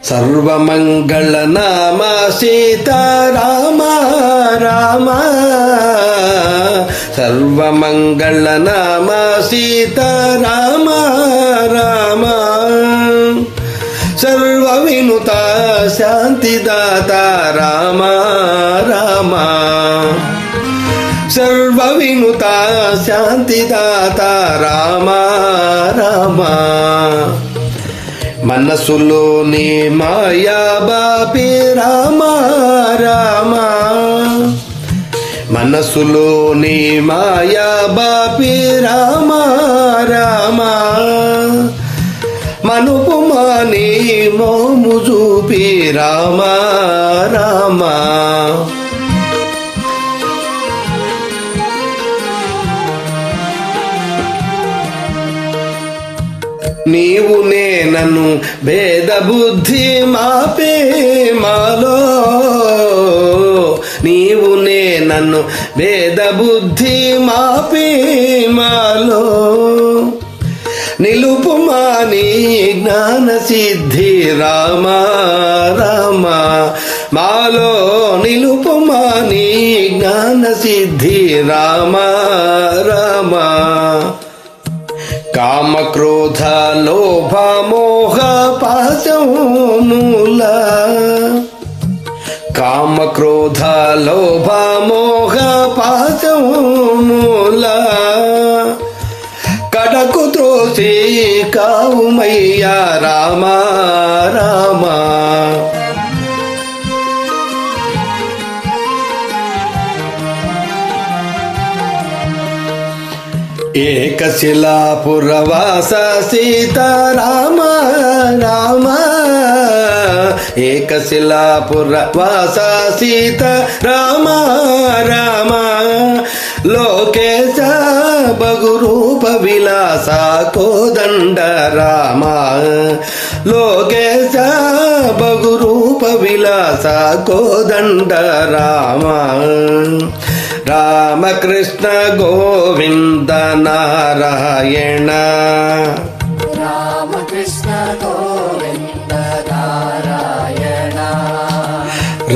సర్వమంగళ నామ సీతారామ రామ, సర్వమంగళ నామ సీతారామ రామ, సర్వ వినుత శాంతిదాత రామ రామ, సర్వ వినుత శాంతిదాత రామ రామ, మనసులోని మాయా బాపి రామ రామ, మనసులోని మాయా బాపి రామ రామ, మనుపు మాని మోము చూపి రామ రామ, నీవు నేనను భేద బుద్ధి మాపే మాలో, నీవు నేనను భేద బుద్ధి మాపే మాలో, నిలుపు మాని జ్ఞాన సిద్ధి రామ రామ, మాలో నిలుపు మాని జ్ఞాన సిద్ధి రామ రామ, కామ క్రోధ లోభ మోహ పాశమూల, కామ క్రోధ లోభ మోహ పాశమూల, కడకు త్రోసి కావుమయ్యా రామ రామ, ఏకశిలాపురవాస సీతారామ రామ, ఏకశిలాపురవాస సీతారామ రామ, లోకేశ బగురూప విలాస కోదండ రామ, లోకేశ బగురూప విలాస కోదండ రామ, రామకృష్ణ గోవింద నారాయణ, రామకృష్ణ గోవింద నారాయణ,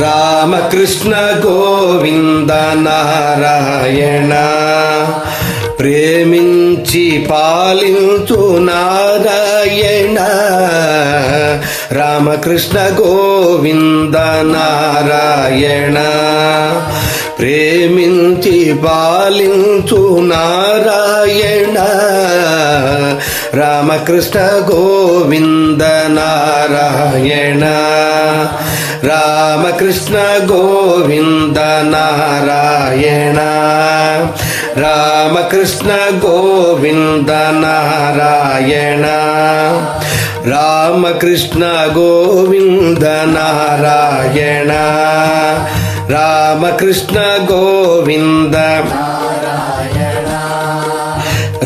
రామకృష్ణ గోవింద నారాయణ, ప్రేమించి పాలించు నారాయణ, రామకృష్ణ గోవింద నారాయణ, ప్రేమించి పాలించు నారాయణ, రామకృష్ణ గోవింద నారాయణ, రామకృష్ణ గోవింద నారాయణ, రామకృష్ణ గోవింద నారాయణ, రామకృష్ణ గోవింద నారాయణ, రామకృష్ణ గోవింద నారాయణ,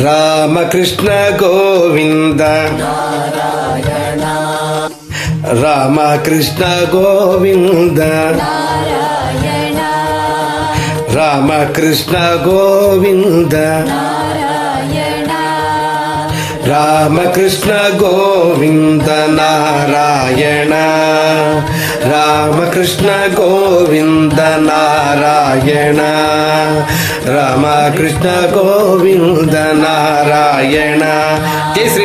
రామకృష్ణ గోవింద నారాయణ, రామకృష్ణ గోవింద నారాయణ, రామకృష్ణ గోవింద నారాయణ, రామకృష్ణ గోవింద నారాయణ, రామకృష్ణ గోవింద నారాయణ, రామకృష్ణ గోవింద నారాయణ. జై శ్రీ